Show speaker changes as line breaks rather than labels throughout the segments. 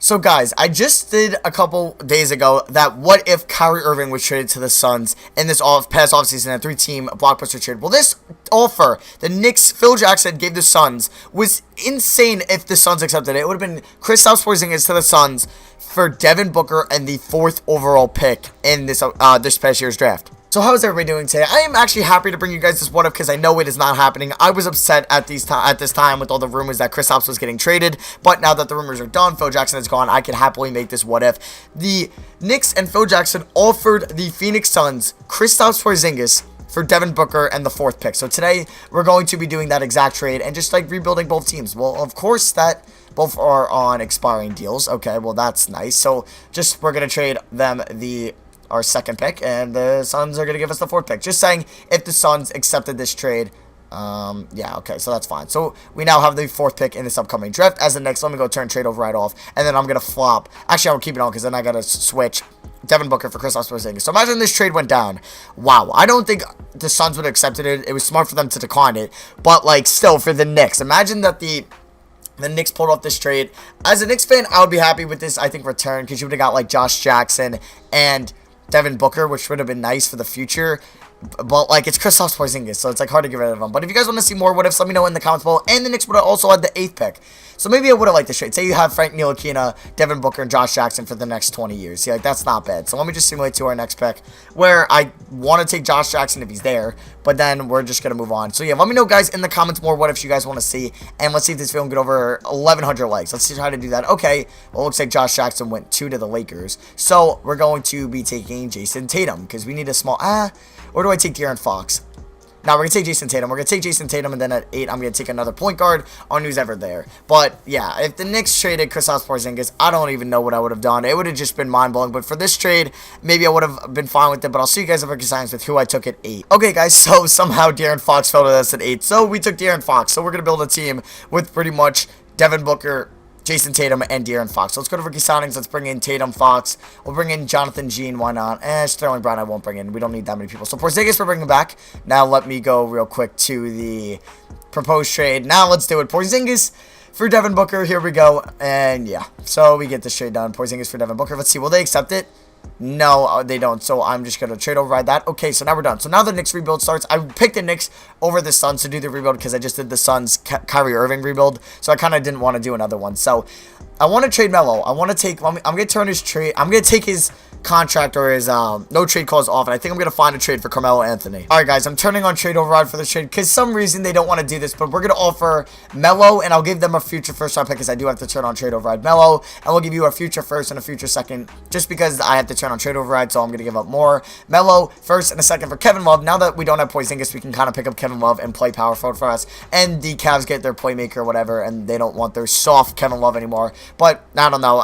So guys, I just did a couple days ago that what if Kyrie Irving was traded to the Suns in this past offseason, a 3-team blockbuster trade. Well, this offer the Knicks, Phil Jackson gave the Suns was insane if the Suns accepted it. It would have been Kristaps Porzingis to the Suns for Devin Booker and the 4th overall pick in this past year's draft. So how is everybody doing today? I am actually happy to bring you guys this what if because I know it is not happening. I was upset at this time with all the rumors that Kristaps was getting traded, but now that the rumors are done, Phil Jackson is gone, I can happily make this what if. The Knicks and Phil Jackson offered the Phoenix Suns Kristaps Porzingis for Devin Booker and the 4th pick. So today we're going to be doing that exact trade and just like rebuilding both teams. Well, of course that both are on expiring deals. Okay, well that's nice. So we're gonna trade them our 2nd pick, and the Suns are going to give us the 4th pick. Just saying, if the Suns accepted this trade, yeah, okay, so that's fine. So we now have the 4th pick in this upcoming draft. As the next, let me go turn trade override off, and then I'm going to flop. Actually, I'll keep it on, because then I got to switch Devin Booker for Kristaps Porzingis. So imagine this trade went down. Wow, I don't think the Suns would have accepted it. It was smart for them to decline it, but, like, still, for the Knicks, imagine that the Knicks pulled off this trade. As a Knicks fan, I would be happy with this, I think, return, because you would have got, like, Josh Jackson and Devin Booker, which would have been nice for the future. But, like, it's Kristaps Porzingis, so it's, like, hard to get rid of him. But if you guys want to see more what ifs, let me know in the comments below. And the Knicks would have also had the 8th pick. So maybe I would have liked this trade. Say you have Frank Ntilikina, Devin Booker, and Josh Jackson for the next 20 years. See, like, that's not bad. So let me just simulate to our next pick, where I want to take Josh Jackson if he's there. But then we're just going to move on. So, yeah, let me know, guys, in the comments more what ifs you guys want to see. And let's see if this video can get over 1,100 likes. Let's see how to do that. Okay, well, it looks like Josh Jackson went 2 to the Lakers. So we're going to be taking Jason Tatum, because we need a small... Or do I take De'Aaron Fox? Now, we're going to take Jason Tatum. We're going to take Jason Tatum, and then at 8, I'm going to take another point guard on who's ever there. But, yeah, if the Knicks traded Kristaps Porzingis, I don't even know what I would have done. It would have just been mind-blowing. But for this trade, maybe I would have been fine with it. But I'll see you guys over signs with who I took at 8. Okay, guys, so somehow De'Aaron Fox fell to us at 8. So we took De'Aaron Fox. So we're going to build a team with pretty much Devin Booker, Jason Tatum, and De'Aaron Fox. So let's go to rookie signings. Let's bring in Tatum, Fox. We'll bring in Jonathan Jean. Why not? Sterling Brown I won't bring in. We don't need that many people. So Porzingis we're bringing back. Now let me go real quick to the proposed trade. Now let's do it. Porzingis for Devin Booker. Here we go. And yeah, so we get this trade done. Porzingis for Devin Booker. Let's see. Will they accept it? No, they don't. So I'm just going to trade override that. Okay, so now we're done. So now the Knicks rebuild starts. I picked the Knicks over the Suns to do the rebuild because I just did the Suns Kyrie Irving rebuild. So I kind of didn't want to do another one. So I want to trade Melo. I want to take... I'm going to turn his trade... I'm going to take his contract or his no trade clause off, and I think I'm going to find a trade for Carmelo Anthony. Alright, guys, I'm turning on trade override for this trade because some reason they don't want to do this, but we're going to offer Melo, and I'll give them a future first round pick because I do have to turn on trade override Melo, and we'll give you a future first and a future second just because I have to turn on trade override, so I'm going to give up more. Melo, first and a second for Kevin Love. Now that we don't have Porzingis, we can kind of pick up Kevin Love and play power forward for us, and the Cavs get their playmaker or whatever, and they don't want their soft Kevin Love anymore, but I don't know.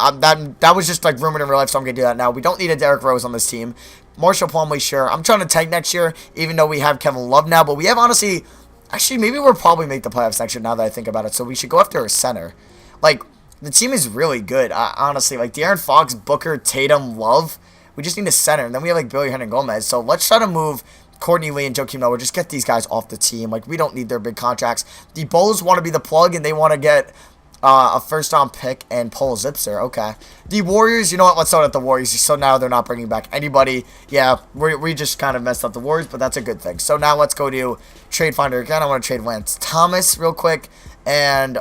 That was just like rumored in real life, so I'm going to do that now. We don't need a Derrick Rose on this team. Marshall Plumlee, sure. I'm trying to tank next year, even though we have Kevin Love now, but we have honestly... Actually, maybe we'll probably make the playoffs next year now that I think about it, so we should go after a center. Like, the team is really good, honestly. Like, De'Aaron Fox, Booker, Tatum, Love. We just need a center, and then we have, like, Billy Hernangomez. So let's try to move Courtney Lee and Joakim Noah. Just get these guys off the team. Like, we don't need their big contracts. The Bulls want to be the plug, and they want to get... a first-round pick and Paul Zipser. Okay. The Warriors, you know what? Let's start at the Warriors. So now they're not bringing back anybody. Yeah, we just kind of messed up the Warriors, but that's a good thing. So now let's go to Trade Finder again. I want to trade Lance Thomas real quick. And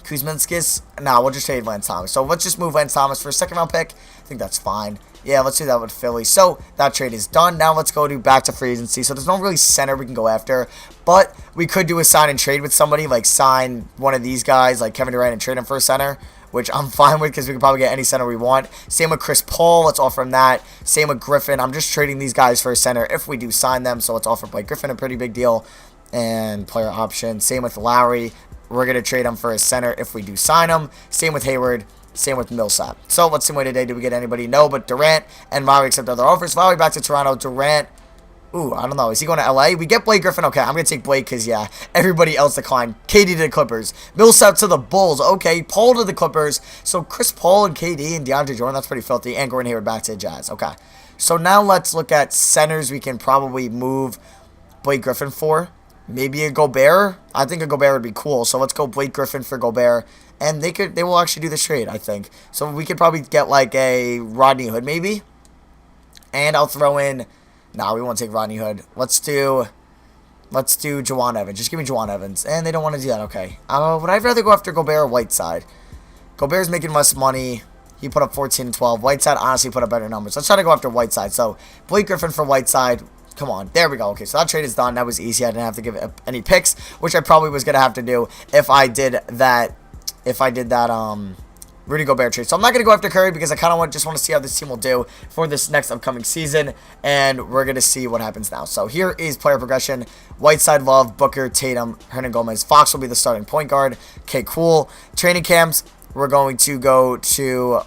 Kuzminskis. No, we'll just trade Lance Thomas. So let's just move Lance Thomas for a second-round pick. I think that's fine. Yeah, let's do that with Philly. So that trade is done. Now let's go to back to free agency. So there's no really center we can go after. But we could do a sign and trade with somebody. Like sign one of these guys, like Kevin Durant, and trade him for a center. Which I'm fine with because we can probably get any center we want. Same with Chris Paul. Let's offer him that. Same with Griffin. I'm just trading these guys for a center if we do sign them. So let's offer Blake Griffin a pretty big deal. And player option. Same with Lowry. We're going to trade him for a center if we do sign him. Same with Hayward. Same with Millsap. So let's see what today. Do we get anybody? No, but Durant and Lowry accept other offers. Lowry back to Toronto. Durant. Ooh, I don't know. Is he going to LA? We get Blake Griffin. Okay, I'm going to take Blake because, yeah, everybody else declined. KD to the Clippers. Millsap to the Bulls. Okay, Paul to the Clippers. So Chris Paul and KD and DeAndre Jordan, that's pretty filthy. And Gordon Hayward back to the Jazz. Okay. So now let's look at centers we can probably move Blake Griffin for. Maybe a Gobert. I think a Gobert would be cool. So let's go Blake Griffin for Gobert. And they will actually do this trade, I think. So we could probably get like a Rodney Hood maybe. And I'll throw in, nah, we won't take Rodney Hood. Let's do Juwan Evans. Just give me Juwan Evans. And they don't want to do that, okay. Would I rather go after Gobert or Whiteside? Gobert's making less money. He put up 14 and 12. Whiteside honestly put up better numbers. Let's try to go after Whiteside. So Blake Griffin for Whiteside. Come on. There we go. Okay, so that trade is done. That was easy. I didn't have to give any picks, which I probably was going to have to do if I did that Rudy Gobert trade. So I'm not going to go after Curry because I kind of just want to see how this team will do for this next upcoming season. And we're going to see what happens now. So here is player progression. Whiteside, Love, Booker, Tatum, Hernan Gomez. Fox will be the starting point guard. Okay, cool. Training camps. We're going to go to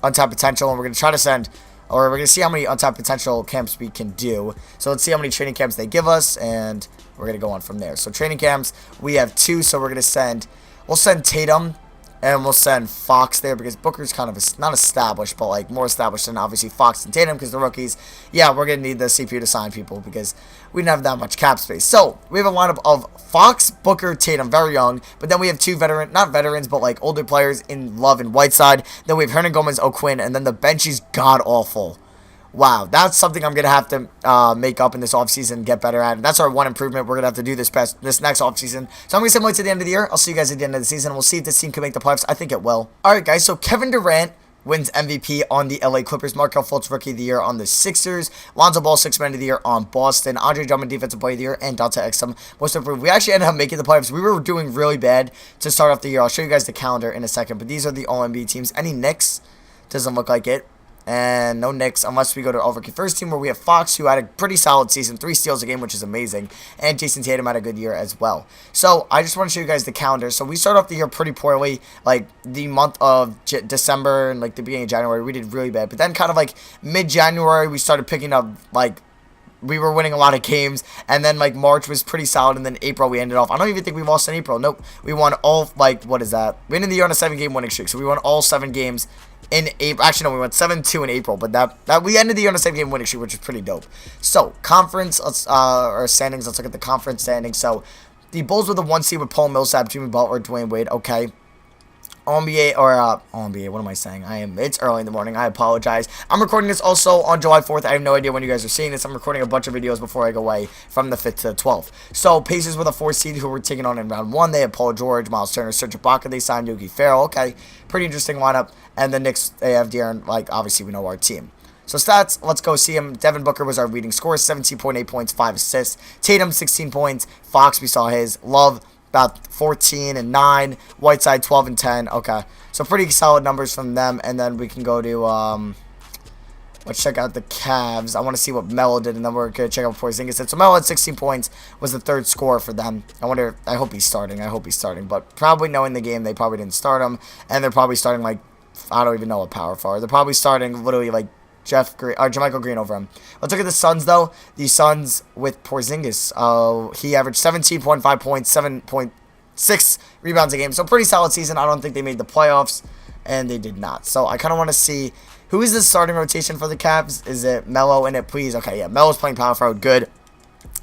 Untapped Potential, and we're going to try to send, or we're going to see how many Untapped Potential camps we can do. So let's see how many training camps they give us, and we're going to go on from there. So training camps, we have 2, so we're going to we'll send Tatum, and we'll send Fox there, because Booker's kind of not established, but like more established than obviously Fox and Tatum, because the rookies, yeah, we're going to need the CPU to sign people, because we didn't have that much cap space. So we have a lineup of Fox, Booker, Tatum, very young, but then we have 2 not veterans, but like older players in Love and Whiteside. Then we have Hernan Gomez, O'Quinn, and then the bench is god-awful. Wow, that's something I'm going to have to make up in this offseason, get better at. That's our one improvement we're going to have to do this next offseason. So I'm going to simulate to the end of the year. I'll see you guys at the end of the season. We'll see if this team can make the playoffs. I think it will. All right, guys, so Kevin Durant wins MVP on the LA Clippers. Markelle Fultz, Rookie of the Year on the Sixers. Lonzo Ball, Sixth Man of the Year on Boston. Andre Drummond, Defensive Player of the Year. And Dante Exum, Most Improved. We actually ended up making the playoffs. We were doing really bad to start off the year. I'll show you guys the calendar in a second. But these are the All-NBA teams. Any Knicks? Doesn't look like it. And no Knicks unless we go to our rookie first team, where we have Fox, who had a pretty solid season, 3 steals a game, which is amazing, and Jason Tatum had a good year as well. So I just want to show you guys the calendar. So we start off the year pretty poorly, like the month of December and like the beginning of January, we did really bad. But then kind of like mid-January, we started picking up, like, we were winning a lot of games, and then like March was pretty solid, and then April we ended off. I don't even think we lost in April. Nope, we won all, like, what is that? We ended the year on a 7-game winning streak, so we won all 7 games in April. Actually, no, we went 7-2 in April, but that we ended the year on a 7-game winning streak, which is pretty dope. So conference, or standings. Let's look at the conference standings. So the Bulls were the 1 seed with Paul Millsap, Jimmy Butler, Dwayne Wade. Okay. NBA, what am I saying? It's early in the morning. I apologize. I'm recording this also on July 4th. I have no idea when you guys are seeing this. I'm recording a bunch of videos before I go away from the 5th to the 12th. So, Pacers were the 4th seed who were taking on in round 1. They had Paul George, Miles Turner, Serge Ibaka. They signed Yogi Ferrell. Okay, pretty interesting lineup. And the Knicks, they have De'Aaron, like, obviously we know our team. So stats, let's go see him. Devin Booker was our leading scorer, 17.8 points, 5 assists. Tatum, 16 points. Fox, we saw his. Love, about 14 and 9. Whiteside 12 and 10. Okay, so pretty solid numbers from them. And then we can go to let's check out the Cavs. I want to see what Melo did, and then we're gonna check out Porzingis. So Melo had 16 points, was the 3rd scorer for them. I hope he's starting. But probably knowing the game, they probably didn't start him, and they're probably starting like, I don't even know what power forward. They're probably starting literally like Jermichael Green over him. Let's look at the Suns, though. The Suns with Porzingis. He averaged 17.5 points, 7.6 rebounds a game. So pretty solid season. I don't think they made the playoffs, and they did not. So I kind of want to see, who is the starting rotation for the Cavs? Is it Melo in it, please? Okay, yeah, Melo's playing power forward. Good.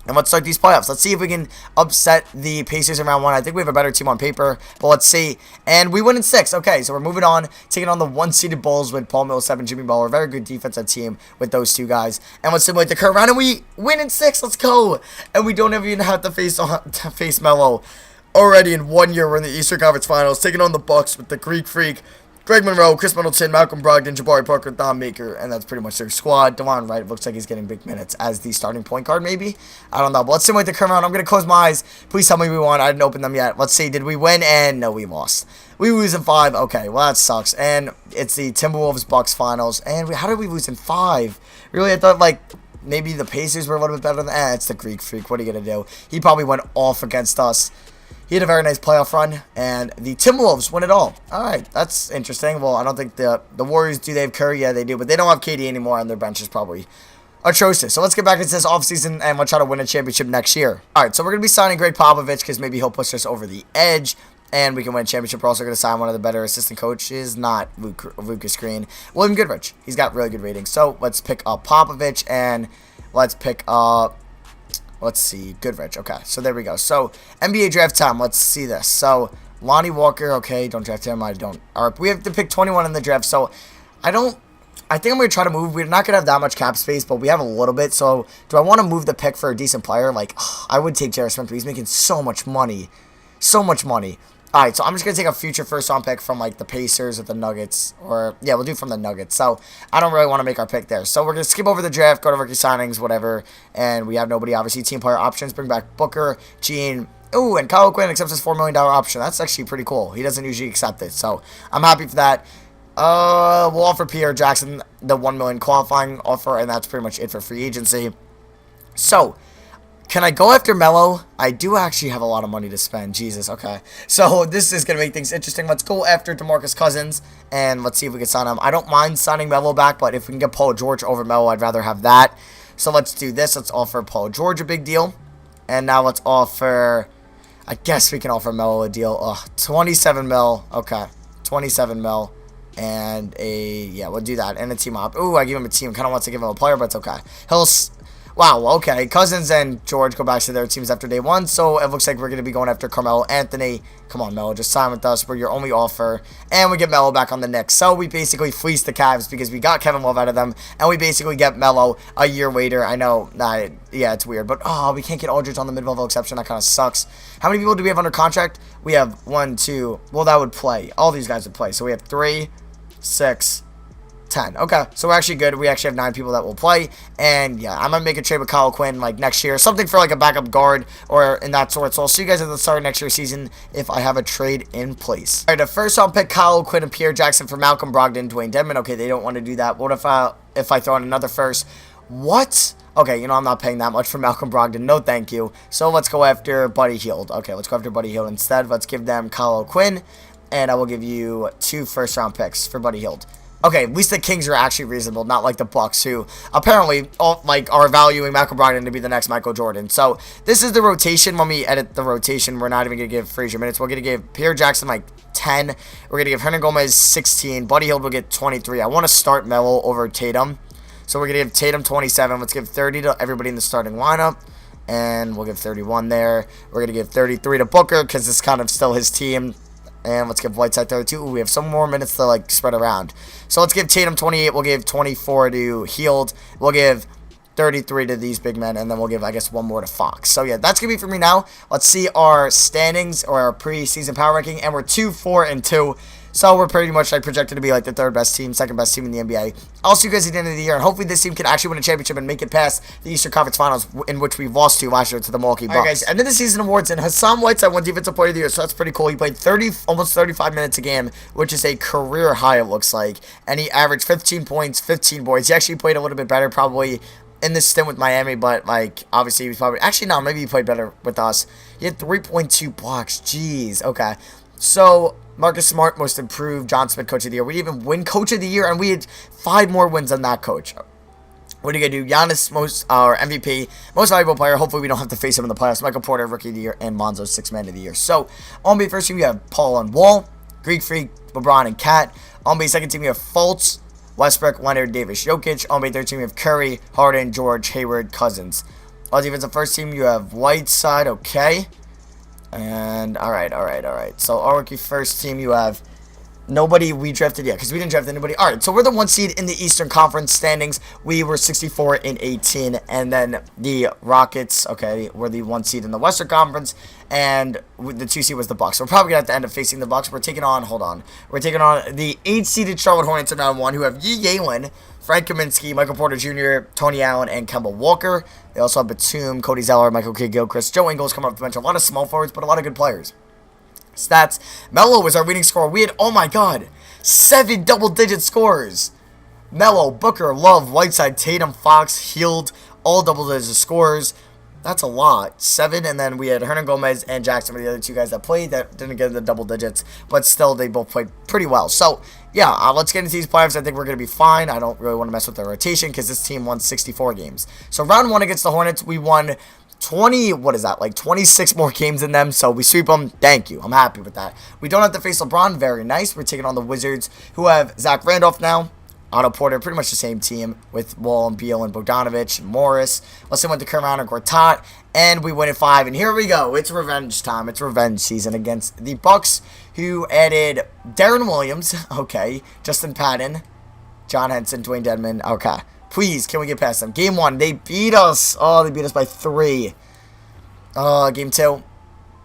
And let's start these playoffs. Let's see if we can upset the Pacers in round 1. I think we have a better team on paper, but let's see. And we win in 6. Okay, so we're moving on, taking on the 1-seeded Bulls with Paul Millsap and Jimmy Butler. Very good defensive team with those 2 guys. And let's simulate the current round, and we win in 6. Let's go. And we don't even have to face Melo. Already in 1 year, we're in the Eastern Conference Finals, taking on the Bucks with the Greek Freak, Greg Monroe, Chris Middleton, Malcolm Brogdon, Jabari Parker, Thon Maker, and that's pretty much their squad. DeJuan Wright looks like he's getting big minutes as the starting point guard, maybe? I don't know, but let's simulate the current round. I'm going to close my eyes. Please tell me we won. I didn't open them yet. Let's see. Did we win? And no, we lost. We lose in 5. Okay, well, that sucks. And it's the Timberwolves-Bucks finals. And how did we lose in 5? Really, I thought, like, maybe the Pacers were a little bit better than it's the Greek Freak. What are you going to do? He probably went off against us. He had a very nice playoff run, and the Timberwolves won it all. All right, that's interesting. Well, I don't think the Warriors, do they have Curry? Yeah, they do, but they don't have KD anymore, and their bench is probably atrocious. So let's get back into this offseason, and we'll try to win a championship next year. All right, so we're going to be signing Greg Popovich because maybe he'll push us over the edge, and we can win a championship. We're also going to sign one of the better assistant coaches, not Lucas Green, William Goodrich. He's got really good ratings. So let's pick up Popovich, and let's pick up, let's see, Goodrich. Okay, so there we go. So NBA draft time. Let's see this. So Lonnie Walker, okay, don't draft him. I don't. We have to pick 21 in the draft, so I think I'm going to try to move. We're not going to have that much cap space, but we have a little bit. So, do I want to move the pick for a decent player? Like, I would take J.R. Smith, but he's making so much money. So much money. All right, so I'm just going to take a future first-round pick from, like, the Pacers or the Nuggets. Or, yeah, we'll do from the Nuggets. So, I don't really want to make our pick there. So, we're going to skip over the draft, go to rookie signings, whatever. And we have nobody, obviously. Team player options, bring back Booker, Gene. Ooh, and Kyle Quinn accepts his $4 million option. That's actually pretty cool. He doesn't usually accept it. So, I'm happy for that. We'll offer Pierre Jackson the $1 million qualifying offer, and that's pretty much it for free agency. So, can I go after Melo? I do actually have a lot of money to spend. Jesus, okay. So, this is going to make things interesting. Let's go after DeMarcus Cousins, and let's see if we can sign him. I don't mind signing Melo back, but if we can get Paul George over Melo, I'd rather have that. So, let's do this. Let's offer Paul George a big deal. And now let's offer... I guess we can offer Melo a deal. Ugh, 27 mil. Okay, 27 mil. And yeah, we'll do that. And a team op. Ooh, I give him a team. Kind of wants to give him a player, but it's okay. Wow, okay. Cousins and George go back to their teams after day one. So it looks like we're going to be going after Carmelo Anthony. Come on, Melo, just sign with us. We're your only offer. And we get Melo back on the Knicks. So we basically fleece the Cavs because we got Kevin Love out of them. And we basically get Melo a year later. I know, yeah, it's weird. But, we can't get Aldridge on the mid-level exception. That kind of sucks. How many people do we have under contract? We have 1, 2. Well, that would play. All these guys would play. So we have 3, 6, 10. Okay, so we're actually good. We actually have 9 people that will play. And, yeah, I'm going to make a trade with Kyle Quinn, like, next year. Something for, like, a backup guard or in that sort. So I'll see you guys at the start of next year's season if I have a trade in place. All right, the first round pick, Kyle Quinn and Pierre Jackson for Malcolm Brogdon, Dwayne Dedmon. Okay, they don't want to do that. What if I throw in another first? What? Okay, I'm not paying that much for Malcolm Brogdon. No, thank you. So let's go after Buddy Hield. Okay, let's go after Buddy Hield instead. Let's give them Kyle Quinn. And I will give you 2 first-round picks for Buddy Hield. Okay, at least the Kings are actually reasonable, not like the Bucks, who apparently are valuing Malcolm Brogdon to be the next Michael Jordan. So this is the rotation. When we edit the rotation, we're not even going to give Frazier minutes. We're going to give Pierre Jackson like 10. We're going to give Hernan Gomez 16. Buddy Hield will get 23. I want to start Melo over Tatum. So we're going to give Tatum 27. Let's give 30 to everybody in the starting lineup. And we'll give 31 there. We're going to give 33 to Booker because it's kind of still his team. And let's give Whiteside 32. Ooh, we have some more minutes to, like, spread around. So let's give Tatum 28. We'll give 24 to Hield. We'll give 33 to these big men. And then we'll give, I guess, 1 more to Fox. So, yeah, that's going to be for me now. Let's see our standings or our preseason power ranking. And we're 2, 4, and 2. So we're pretty much like projected to be like the 3rd best team, 2nd best team in the NBA. I'll see you guys at the end of the year, and hopefully this team can actually win a championship and make it past the Eastern Conference Finals, in which we lost to last year to the Milwaukee Bucks. All right, guys, end of the season awards, and Hassan Whiteside won Defensive Player of the Year, so that's pretty cool. He played almost 35 minutes a game, which is a career high, it looks like, and he averaged 15 points, 15 boards. He actually played a little bit better, probably in this stint with Miami, but like obviously he was probably maybe he played better with us. He had 3.2 blocks. Jeez, okay. So Marcus Smart, most improved. John Smith, Coach of the Year. We didn't even win Coach of the Year, and we had 5 more wins than that coach. What are you going to do? Giannis, MVP, most valuable player. Hopefully we don't have to face him in the playoffs. Michael Porter, Rookie of the Year, and Lonzo, 6th Man of the Year. So, on the first team, you have Paul and Wall, Greek Freak, LeBron, and Cat. On the second team, you have Fultz, Westbrook, Leonard, Davis, Jokic. On the third team, you have Curry, Harden, George, Hayward, Cousins. On defensive first team, you have Whiteside, okay. And, alright. So, our rookie first team, you have nobody we drafted yet, because we didn't draft anybody. Alright, so we're the 1 seed in the Eastern Conference standings. We were 64 and 18. And then the Rockets, okay, were the 1 seed in the Western Conference. And the 2 seed was the Bucks. So we're probably going to have to end up facing the Bucks. We're taking on the 8-seeded Charlotte Hornets in round 1, who have Yalen, Frank Kaminsky, Michael Porter Jr., Tony Allen, and Kemba Walker. They also have Batum, Cody Zeller, Michael Kidd-Gilchrist, Joe Ingles coming off the bench. A lot of small forwards, but a lot of good players. Stats. Melo was our leading scorer. We had, oh my god, 7 double-digit scorers. Melo, Booker, Love, Whiteside, Tatum, Fox, Hield, all double-digit scorers. That's a lot. 7, and then we had Hernan Gomez and Jackson were the other 2 guys that played that didn't get in the double digits, but still they both played pretty well. So, yeah, let's get into these playoffs. I think we're going to be fine. I don't really want to mess with the rotation because this team won 64 games. So, round 1 against the Hornets, we won 26 more games than them, so we sweep them. Thank you. I'm happy with that. We don't have to face LeBron. Very nice. We're taking on the Wizards, who have Zach Randolph now. Otto Porter, pretty much the same team with Wall and Beal and Bogdanovich and Morris. Let's see what the current round and Gortat, and we win at 5. And here we go. It's revenge time. It's revenge season against the Bucks, who added Darren Williams. Okay, Justin Patton, John Henson, Dwayne Dedmon. Okay, please, can we get past them? Game 1, they beat us. Oh, they beat us by 3. Game 2.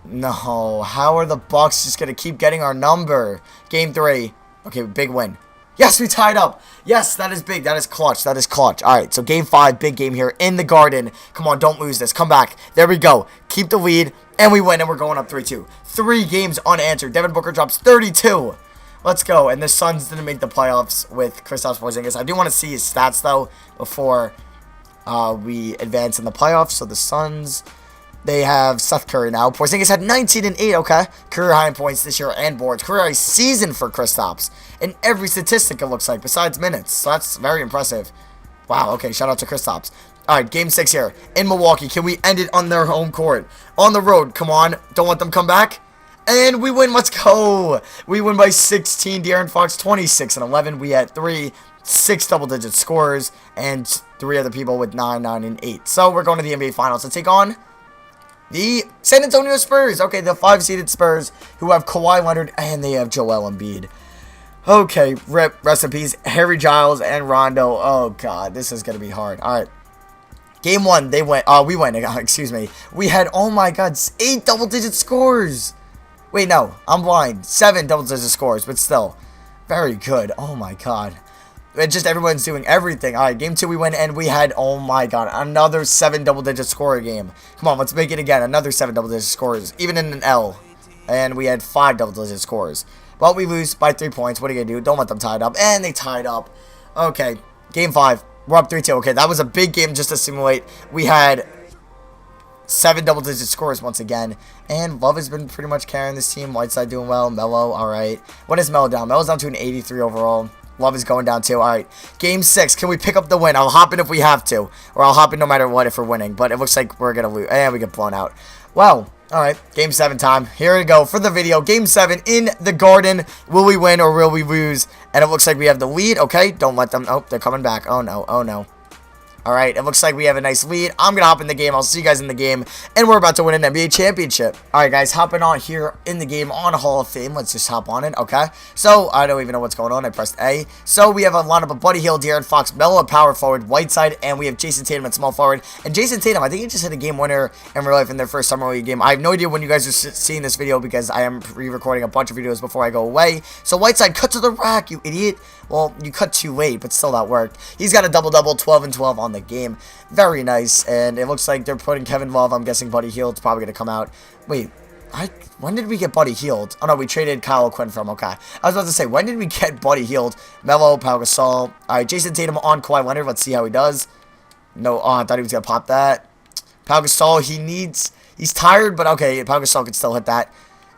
No, how are the Bucks just gonna keep getting our number? Game 3. Okay, big win. Yes, we tied up. Yes, that is big. That is clutch. That is clutch. All right, so game 5, big game here in the Garden. Come on, don't lose this. Come back. There we go. Keep the lead, and we win, and we're going up 3-2. 3 games unanswered. Devin Booker drops 32. Let's go. And the Suns didn't make the playoffs with Kristaps Porzingis. I do want to see his stats, though, before we advance in the playoffs. So the Suns, they have Seth Curry now. Porzingis had 19 and 8, okay? Career high in points this year and boards. Career high season for Kristaps. In every statistic, it looks like, besides minutes. So that's very impressive. Wow, okay, shout out to Kristaps. All right, game 6 here in Milwaukee. Can we end it on their home court? On the road, come on. Don't let them come back. And we win. Let's go. We win by 16. De'Aaron Fox, 26 and 11. We had 6 double-digit scorers and 3 other people with 9, 9, and 8. So we're going to the NBA Finals to take on the San Antonio Spurs. Okay, the 5-seeded Spurs, who have Kawhi Leonard and they have Joel Embiid. Okay, rest in peace, Harry Giles and Rondo. Oh, God, this is going to be hard. All right. Game 1, we went, excuse me. We had, oh, my God, 8 double-digit scores. Wait, no, I'm blind. 7 double-digit scores, but still, very good. Oh, my God. It's just everyone's doing everything. All right, game 2 we win, and we had, oh my God, another 7 double-digit scorer game. Come on, let's make it again. Another 7 double-digit scores, even in an L. And we had 5 double-digit scores. But we lose by 3 points. What are you going to do? Don't let them tie it up. And they tied up. Okay, game 5. We're up 3-2. Okay, that was a big game just to simulate. We had 7 double-digit scores once again. And Love has been pretty much carrying this team. Whiteside doing well. Melo, all right. What is Melo down? Melo's down to an 83 overall. Love is going down too. All right, game 6. Can we pick up the win? I'll hop in if we have to. Or I'll hop in no matter what if we're winning. But it looks like we're going to lose. And we get blown out. Well, all right, game 7 time. Here we go for the video. Game 7 in the Garden. Will we win or will we lose? And it looks like we have the lead. Okay, don't let them. Oh, they're coming back. Oh, no. Oh, no. All right, it looks like we have a nice lead. I'm going to hop in the game. I'll see you guys in the game. And we're about to win an NBA championship. All right, guys, hopping on here in the game on Hall of Fame. Let's just hop on it, okay? So, I don't even know what's going on. I pressed A. So, we have a lineup of Buddy Hield, De'Aaron Fox, Melo at power forward, Whiteside, and we have Jason Tatum at small forward. And Jason Tatum, I think he just hit a game winner in real life in their first Summer League game. I have no idea when you guys are seeing this video because I am re-recording a bunch of videos before I go away. So, Whiteside, cut to the rack, you idiot. Well, you cut too late, but still that worked. He's got a double-double, 12 and 12 on the game. Very nice, and it looks like they're putting Kevin Love. I'm guessing Buddy Hield's probably going to come out. Wait, when did we get Buddy Hield? Oh, no, we traded Kyle Quinn from, okay. I was about to say, when did we get Buddy Hield? Melo, Pau Gasol. All right, Jason Tatum on Kawhi Leonard. Let's see how he does. No, I thought he was going to pop that. Pau Gasol, he's tired, but okay, Pau Gasol can still hit that.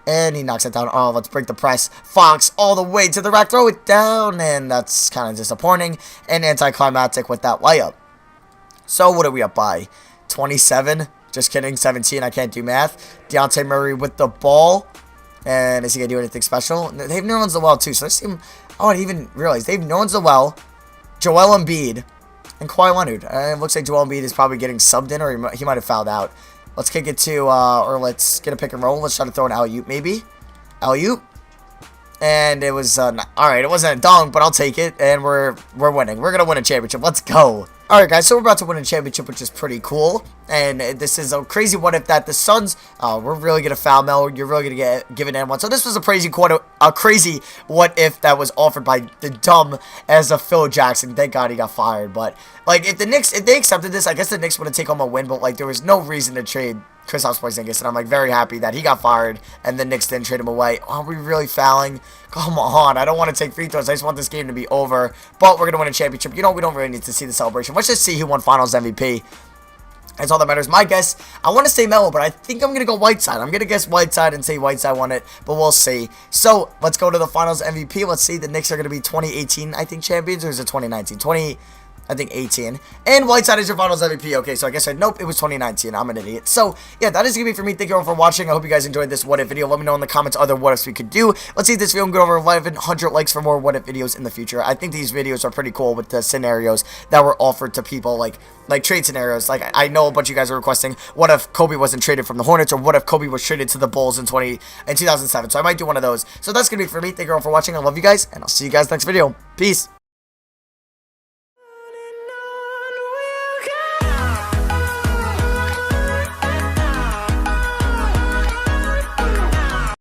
And he knocks it down. Oh, let's break the press. Fox all the way to the rack. Throw it down. And that's kind of disappointing and anticlimactic with that layup. So, what are we up by? 27? Just kidding. 17. I can't do math. Deontay Murray with the ball. And is he going to do anything special? They have Nerlens Noel, too. So, this team... Oh, I didn't even realize. They have Nerlens Noel, Joel Embiid, and Kawhi Leonard. It looks like Joel Embiid is probably getting subbed in, or he might have fouled out. Let's kick it to, or let's get a pick and roll. Let's try to throw an alley-oop, maybe. Alley-oop. And it was, alright, it wasn't a dunk, but I'll take it. And we're winning. We're going to win a championship. Let's go. Alright, guys, so we're about to win a championship, which is pretty cool. And this is a crazy what if that the Suns, we're really going to foul Melo. You're really going to get given in one. So this was a crazy what if that was offered by the dumb as a Phil Jackson. Thank God he got fired. But, like, if they accepted this, I guess the Knicks would have taken home a win. But, like, there was no reason to trade Kristaps Porzingis, and I'm, like, very happy that he got fired and the Knicks didn't trade him away. Are we really fouling? Come on. I don't want to take free throws. I just want this game to be over. But we're going to win a championship. You know, we don't really need to see the celebration. Let's just see who won Finals MVP. That's all that matters. My guess, I want to say Melo, but I think I'm going to go Whiteside. I'm going to guess Whiteside and say Whiteside won it, but we'll see. So, let's go to the Finals MVP. Let's see. The Knicks are going to be 2018, I think, champions, or is it 2019? I think 18. And Whiteside is your finals MVP. Okay, so I guess nope, it was 2019. I'm an idiot. So, yeah, that is going to be for me. Thank you all for watching. I hope you guys enjoyed this what if video. Let me know in the comments other what ifs we could do. Let's see if this video can get over 1,100 likes for more what if videos in the future. I think these videos are pretty cool with the scenarios that were offered to people, like trade scenarios. Like, I know a bunch of you guys are requesting, what if Kobe wasn't traded from the Hornets, or what if Kobe was traded to the Bulls in 2007. So I might do one of those. So that's going to be for me. Thank you all for watching. I love you guys, and I'll see you guys next video. Peace.